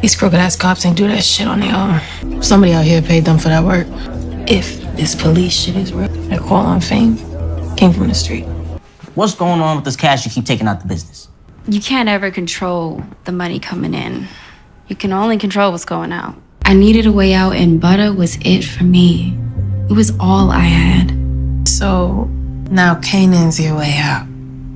These crooked-ass cops ain't do that shit on their own. Somebody out here paid them for that work. If this police shit is real, that call on fame came from the street. What's going on with this cash you keep taking out the business? You can't ever control the money coming in. You can only control what's going out. I needed a way out, and butter was it for me. It was all I had. So now Kanan's your way out.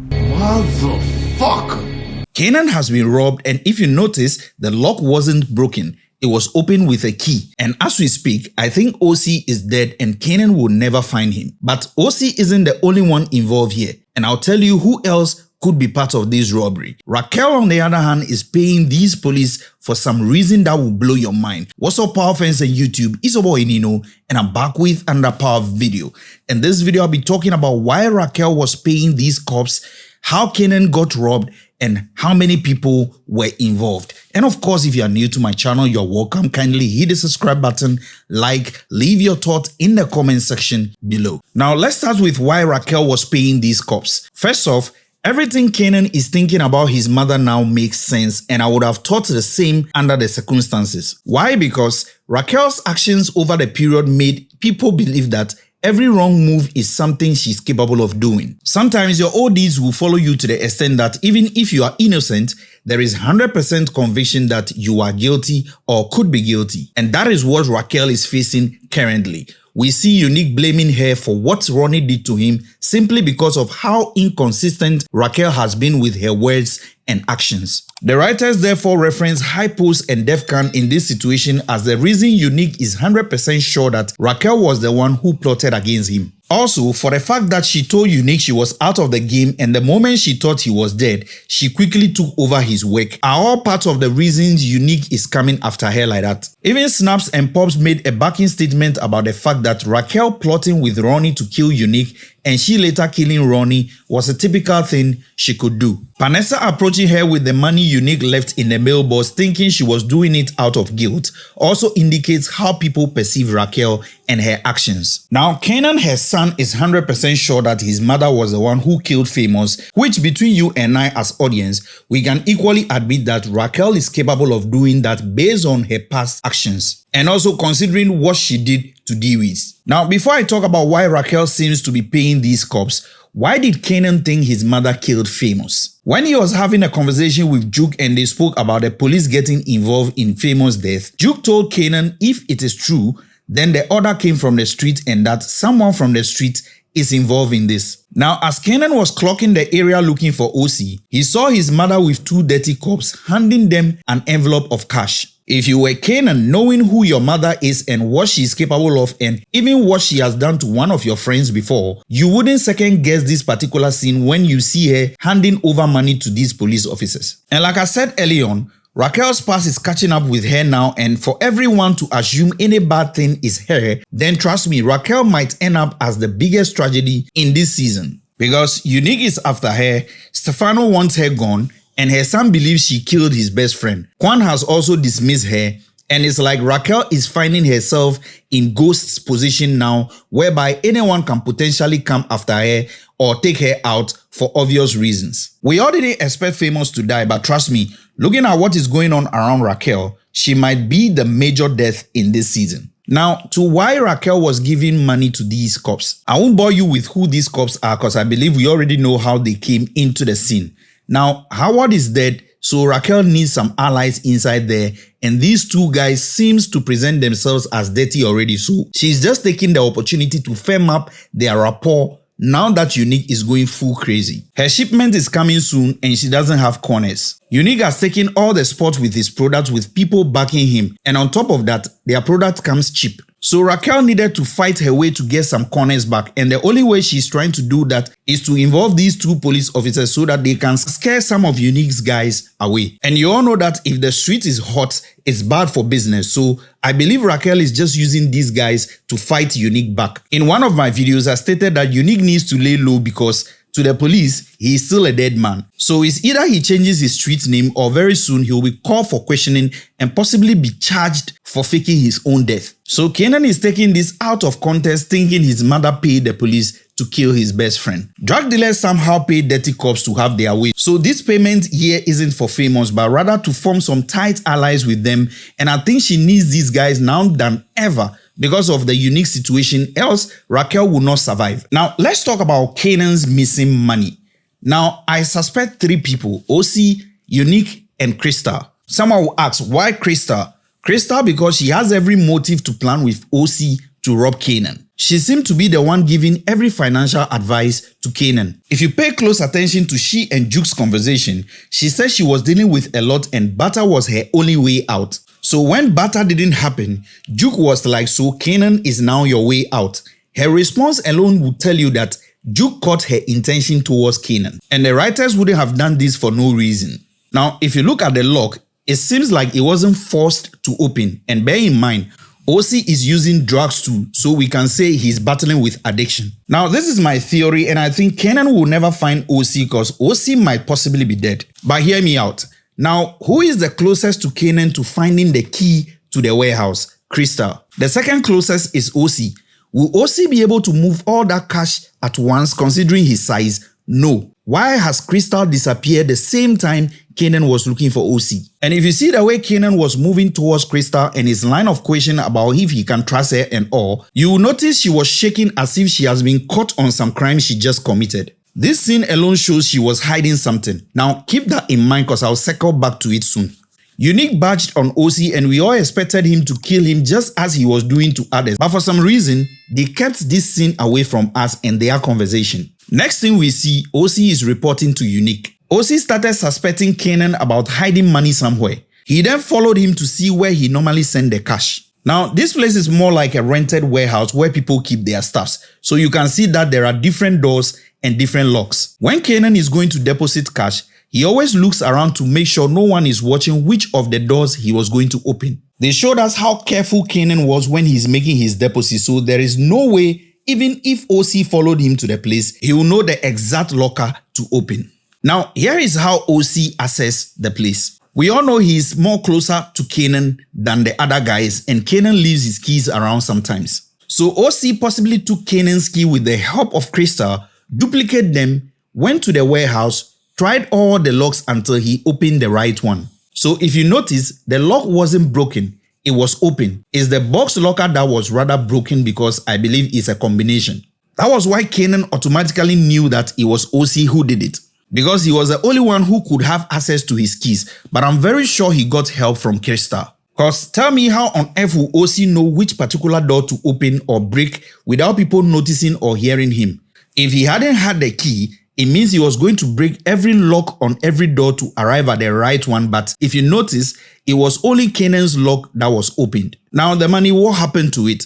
Motherfucker! Kanan has been robbed, and if you notice, the lock wasn't broken. It was open with a key. And as we speak, I think Ocee is dead and Kanan will never find him. But Ocee isn't the only one involved here. And I'll tell you who else could be part of this robbery. Raquel, on the other hand, is paying these police for some reason that will blow your mind. What's up, power fans and YouTube? It's your boy Nino, and I'm back with another power video. In this video, I'll be talking about why Raquel was paying these cops, how Kanan got robbed, and how many people were involved. And of course, if you are new to my channel, you're welcome. Kindly hit the subscribe button, like, leave your thoughts in the comment section below. Now, let's start with why Raquel was paying these cops. First off, everything Kanan is thinking about his mother now makes sense, and I would have thought the same under the circumstances. Why? Because Raquel's actions over the period made people believe that every wrong move is something she's capable of doing. Sometimes your old deeds will follow you to the extent that even if you are innocent, there is 100% conviction that you are guilty or could be guilty. And that is what Raquel is facing currently. We see Unique blaming her for what Ronnie did to him simply because of how inconsistent Raquel has been with her words and actions. The writers therefore reference Hypos and Defcan in this situation as the reason Unique is 100% sure that Raquel was the one who plotted against him. Also, for the fact that she told Unique she was out of the game, and the moment she thought he was dead, she quickly took over his work, are all part of the reasons Unique is coming after her like that. Even Snaps and Pops made a backing statement about the fact that Raquel plotting with Ronnie to kill Unique and she later killing Ronnie was a typical thing she could do. Vanessa approaching her with the money Unique left in the mailbox thinking she was doing it out of guilt also indicates how people perceive Raquel and her actions. Now, Kanan, her son, is 100% sure that his mother was the one who killed Famous, which between you and I as audience, we can equally admit that Raquel is capable of doing that based on her past actions and also considering what she did to Dewey's. Now, before I talk about why Raquel seems to be paying these cops, why did Kanan think his mother killed Famous? When he was having a conversation with Juke and they spoke about the police getting involved in Famous' death, Juke told Kanan if it is true, then the order came from the street and that someone from the street is involved in this. Now, as Kanan was clocking the area looking for Ocee, he saw his mother with two dirty cops handing them an envelope of cash. If you were Kanan, knowing who your mother is and what she is capable of and even what she has done to one of your friends before, you wouldn't second guess this particular scene when you see her handing over money to these police officers. And like I said early on, Raquel's past is catching up with her now, and for everyone to assume any bad thing is her, then trust me, Raquel might end up as the biggest tragedy in this season. Because Unique is after her, Stefano wants her gone, and her son believes she killed his best friend. Kwan has also dismissed her, and it's like Raquel is finding herself in Ghost's position now, whereby anyone can potentially come after her or take her out for obvious reasons. We all didn't expect Famous to die, but trust me, looking at what is going on around Raquel, she might be the major death in this season. Now, to why Raquel was giving money to these cops. I won't bore you with who these cops are because I believe we already know how they came into the scene. Now, Howard is dead, so Raquel needs some allies inside there, and these two guys seems to present themselves as dirty already, so she's just taking the opportunity to firm up their rapport now that Unique is going full crazy. Her shipment is coming soon and she doesn't have corners. Unique has taken all the spots with his products with people backing him, and on top of that, their product comes cheap. So Raquel needed to fight her way to get some corners back, and the only way she's trying to do that is to involve these two police officers so that they can scare some of Unique's guys away. And you all know that if the street is hot, it's bad for business, so I believe Raquel is just using these guys to fight Unique back. In one of my videos, I stated that Unique needs to lay low because to the police, he is still a dead man. So it's either he changes his street name or very soon he will be called for questioning and possibly be charged for faking his own death. So Kanan is taking this out of context thinking his mother paid the police to kill his best friend. Drug dealers somehow pay dirty cops to have their way. So this payment here isn't for famous, but rather to form some tight allies with them. And I think she needs these guys now than ever because of the unique situation, else Raquel will not survive. Now, let's talk about Kanan's missing money. Now, I suspect 3 people, Ocee, Unique, and Crystal. Someone will ask, why Crystal? Crystal because she has every motive to plan with Ocee to rob Kanan. She seemed to be the one giving every financial advice to Kanan. If you pay close attention to she and Juke's conversation, she said she was dealing with a lot and barter was her only way out. So when barter didn't happen, Juke was like, so Kanan is now your way out. Her response alone would tell you that Juke caught her intention towards Kanan. And the writers wouldn't have done this for no reason. Now, if you look at the lock, it seems like it wasn't forced to open. And bear in mind, Ocee is using drugs too, so we can say he's battling with addiction. Now, this is my theory, and I think Kanan will never find Ocee because Ocee might possibly be dead. But hear me out. Now, who is the closest to Kanan to finding the key to the warehouse? Crystal. The second closest is Ocee. Will Ocee be able to move all that cash at once considering his size? No. Why has Crystal disappeared the same time Kanan was looking for Ocee? And if you see the way Kanan was moving towards Crystal and his line of question about if he can trust her and all, you will notice she was shaking as if she has been caught on some crime she just committed. This scene alone shows she was hiding something. Now keep that in mind because I'll circle back to it soon. Unique barged on Ocee and we all expected him to kill him just as he was doing to others. But for some reason, they kept this scene away from us and their conversation. Next thing we see, Ocee is reporting to Unique. Ocee started suspecting Kanan about hiding money somewhere. He then followed him to see where he normally sent the cash. Now, this place is more like a rented warehouse where people keep their stuffs. So you can see that there are different doors and different locks. When Kanan is going to deposit cash, he always looks around to make sure no one is watching which of the doors he was going to open. They showed us how careful Kanan was when he's making his deposit, so there is no way, even if Ocee followed him to the place, he will know the exact locker to open. Now, here is how Ocee assessed the place. We all know he is more closer to Kanan than the other guys, and Kanan leaves his keys around sometimes. So Ocee possibly took Kanan's key with the help of Crystal, duplicated them, went to the warehouse, tried all the locks until he opened the right one. So if you notice, the lock wasn't broken, it was open. It's the box locker that was rather broken because I believe it's a combination. That was why Kanan automatically knew that it was Ocee who did it, because he was the only one who could have access to his keys, but I'm very sure he got help from Crystal. Cause tell me how on earth will Ocee know which particular door to open or break without people noticing or hearing him? If he hadn't had the key, it means he was going to break every lock on every door to arrive at the right one, but if you notice, it was only Kanan's lock that was opened. Now the money, what happened to it?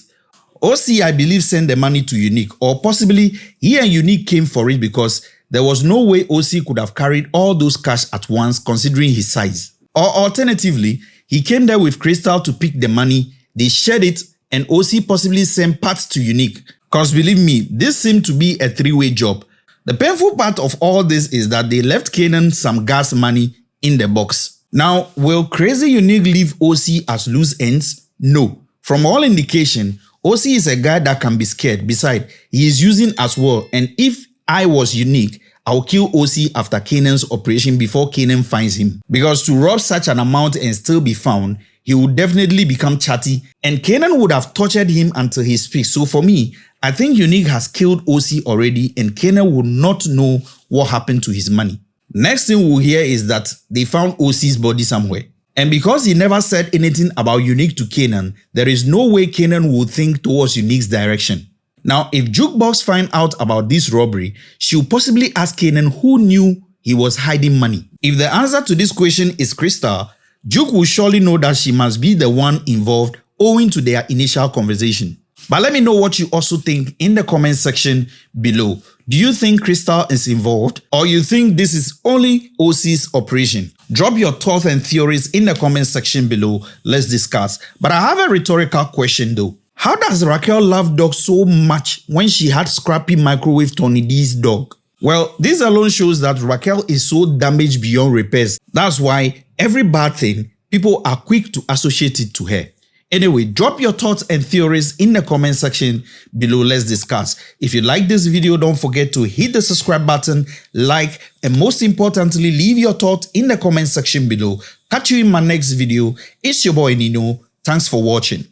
Ocee, I believe, sent the money to Unique, or possibly he and Unique came for it because there was no way Ocee could have carried all those cash at once considering his size. Or alternatively, he came there with Crystal to pick the money, they shared it, and Ocee possibly sent parts to Unique. Cause believe me, this seemed to be a three-way job. The painful part of all this is that they left Kanan some gas money in the box. Now, will crazy Unique leave Ocee as loose ends? No. From all indication, Ocee is a guy that can be scared. Besides, he is using as well, and if I was Unique, I'll kill Ocee after Kanan's operation before Kanan finds him. Because to rob such an amount and still be found, he would definitely become chatty, and Kanan would have tortured him until he speaks. So for me, I think Unique has killed Ocee already and Kanan will not know what happened to his money. Next thing we'll hear is that they found Ocee's body somewhere. And because he never said anything about Unique to Kanan, there is no way Kanan would think towards Unique's direction. Now, if Jukebox finds out about this robbery, she'll possibly ask Kanan who knew he was hiding money. If the answer to this question is Crystal, Juke will surely know that she must be the one involved owing to their initial conversation. But let me know what you also think in the comment section below. Do you think Crystal is involved, or you think this is only Ocee's operation? Drop your thoughts and theories in the comment section below. Let's discuss. But I have a rhetorical question though. How does Raquel love dogs so much when she had Scrappy microwave Tony D's dog? Well, this alone shows that Raquel is so damaged beyond repairs. That's why every bad thing, people are quick to associate it to her. Anyway, drop your thoughts and theories in the comment section below. Let's discuss. If you like this video, don't forget to hit the subscribe button, like, and most importantly, leave your thoughts in the comment section below. Catch you in my next video. It's your boy Nino. Thanks for watching.